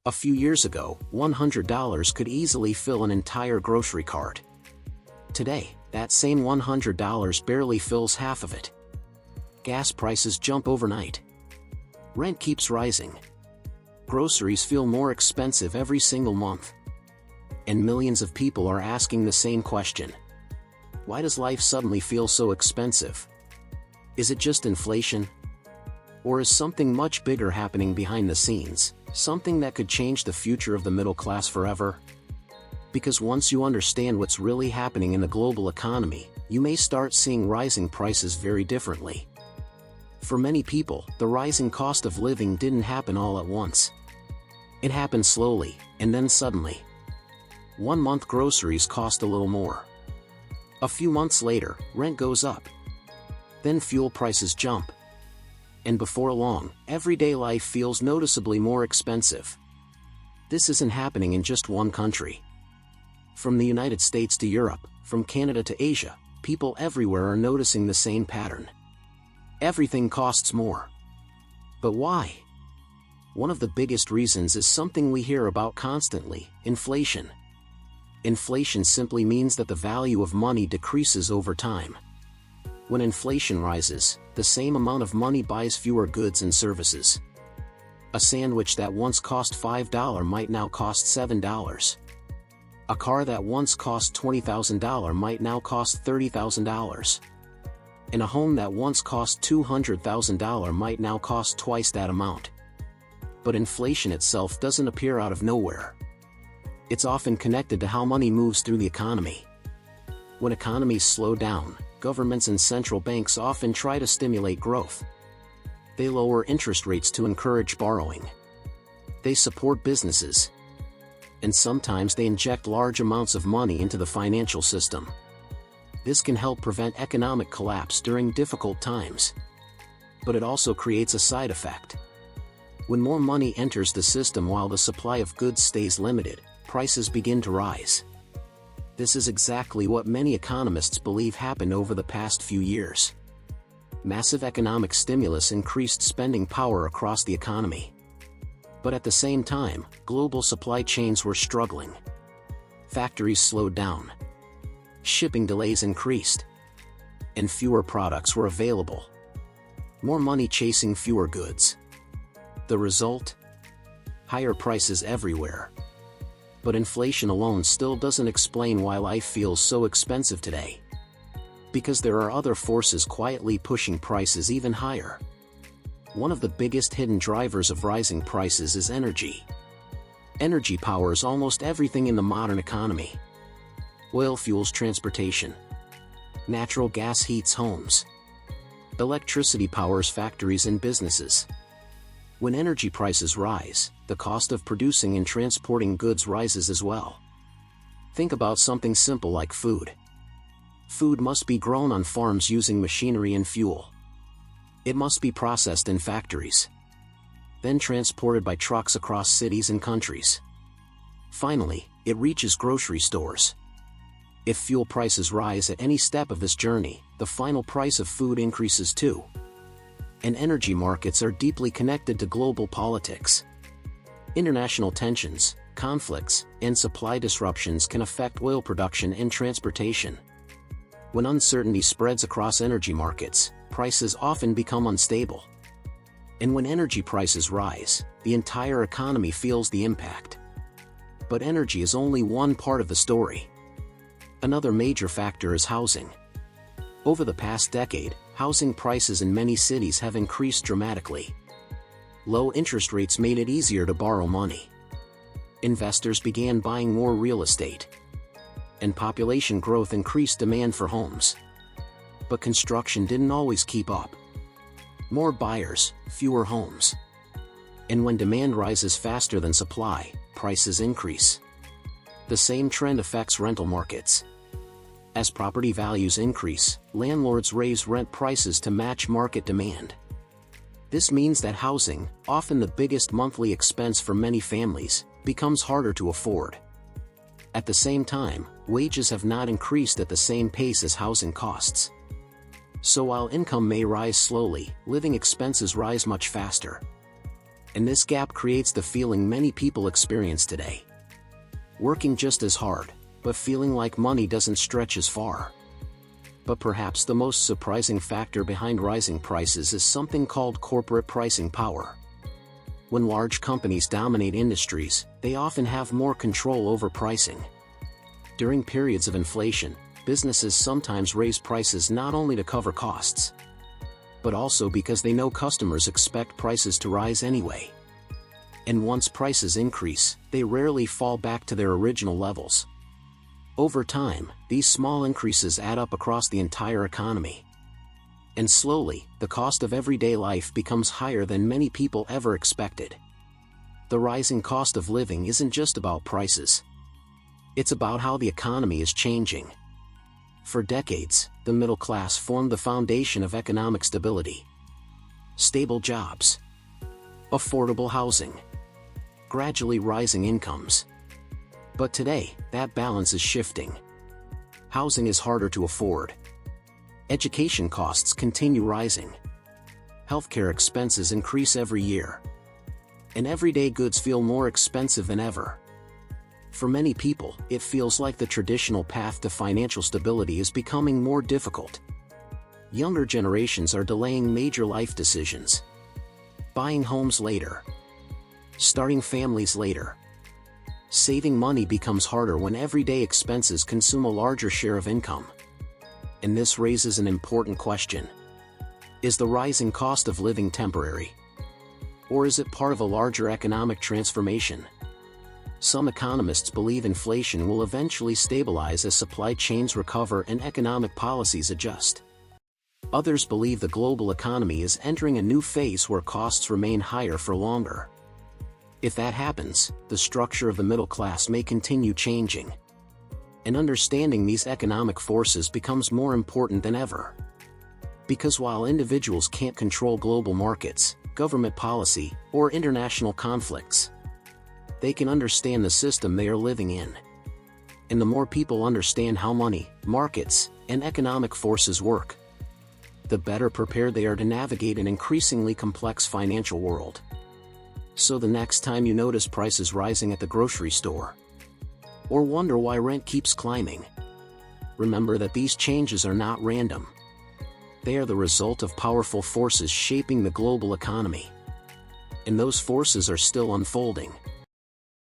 A few years ago, $100 could easily fill an entire grocery cart. Today, that same $100 barely fills half of it. Gas prices jump overnight. Rent keeps rising. Groceries feel more expensive every single month. And millions of people are asking the same question. Why does life suddenly feel so expensive? Is it just inflation? Or is something much bigger happening behind the scenes, something that could change the future of the middle class forever? Because once you understand what's really happening in the global economy, you may start seeing rising prices very differently. For many people, the rising cost of living didn't happen all at once. It happened slowly, and then suddenly. One month groceries cost a little more. A few months later, rent goes up. Then fuel prices jump. And before long, everyday life feels noticeably more expensive. This isn't happening in just one country. From the United States to Europe, from Canada to Asia, people everywhere are noticing the same pattern. Everything costs more. But why? One of the biggest reasons is something we hear about constantly: inflation. Inflation simply means that the value of money decreases over time. When inflation rises, the same amount of money buys fewer goods and services. A sandwich that once cost $5 might now cost $7. A car that once cost $20,000 might now cost $30,000. And a home that once cost $200,000 might now cost twice that amount. But inflation itself doesn't appear out of nowhere. It's often connected to how money moves through the economy. When economies slow down, governments and central banks often try to stimulate growth. They lower interest rates to encourage borrowing. They support businesses. And sometimes they inject large amounts of money into the financial system. This can help prevent economic collapse during difficult times. But it also creates a side effect. When more money enters the system while the supply of goods stays limited, prices begin to rise. This is exactly what many economists believe happened over the past few years. Massive economic stimulus increased spending power across the economy. But at the same time, global supply chains were struggling. Factories slowed down. Shipping delays increased. And fewer products were available. More money chasing fewer goods. The result? Higher prices everywhere. But inflation alone still doesn't explain why life feels so expensive today. Because there are other forces quietly pushing prices even higher. One of the biggest hidden drivers of rising prices is energy. Energy powers almost everything in the modern economy. Oil fuels transportation. Natural gas heats homes. Electricity powers factories and businesses. When energy prices rise, the cost of producing and transporting goods rises as well. Think about something simple like food. Food must be grown on farms using machinery and fuel. It must be processed in factories. Then transported by trucks across cities and countries. Finally, it reaches grocery stores. If fuel prices rise at any step of this journey, the final price of food increases too. And energy markets are deeply connected to global politics. International tensions, conflicts, and supply disruptions can affect oil production and transportation. When uncertainty spreads across energy markets, prices often become unstable. And when energy prices rise, the entire economy feels the impact. But energy is only one part of the story. Another major factor is housing. Over the past decade, housing prices in many cities have increased dramatically. Low interest rates made it easier to borrow money. Investors began buying more real estate. And population growth increased demand for homes. But construction didn't always keep up. More buyers, fewer homes. And when demand rises faster than supply, prices increase. The same trend affects rental markets. As property values increase, landlords raise rent prices to match market demand. This means that housing, often the biggest monthly expense for many families, becomes harder to afford. At the same time, wages have not increased at the same pace as housing costs. So while income may rise slowly, living expenses rise much faster. And this gap creates the feeling many people experience today. Working just as hard, but feeling like money doesn't stretch as far. But perhaps the most surprising factor behind rising prices is something called corporate pricing power. When large companies dominate industries, they often have more control over pricing. During periods of inflation, businesses sometimes raise prices not only to cover costs, but also because they know customers expect prices to rise anyway. And once prices increase, they rarely fall back to their original levels. Over time, these small increases add up across the entire economy. And slowly, the cost of everyday life becomes higher than many people ever expected. The rising cost of living isn't just about prices. It's about how the economy is changing. For decades, the middle class formed the foundation of economic stability. Stable jobs, affordable housing, gradually rising incomes. But today, that balance is shifting. Housing is harder to afford. Education costs continue rising. Healthcare expenses increase every year. And everyday goods feel more expensive than ever. For many people, it feels like the traditional path to financial stability is becoming more difficult. Younger generations are delaying major life decisions. Buying homes later. Starting families later. Saving money becomes harder when everyday expenses consume a larger share of income. And this raises an important question. Is the rising cost of living temporary? Or is it part of a larger economic transformation? Some economists believe inflation will eventually stabilize as supply chains recover and economic policies adjust. Others believe the global economy is entering a new phase where costs remain higher for longer. If that happens, the structure of the middle class may continue changing. And understanding these economic forces becomes more important than ever. Because while individuals can't control global markets, government policy, or international conflicts, they can understand the system they are living in. And the more people understand how money, markets, and economic forces work, the better prepared they are to navigate an increasingly complex financial world. So the next time you notice prices rising at the grocery store, or wonder why rent keeps climbing, remember that these changes are not random. They are the result of powerful forces shaping the global economy. And those forces are still unfolding.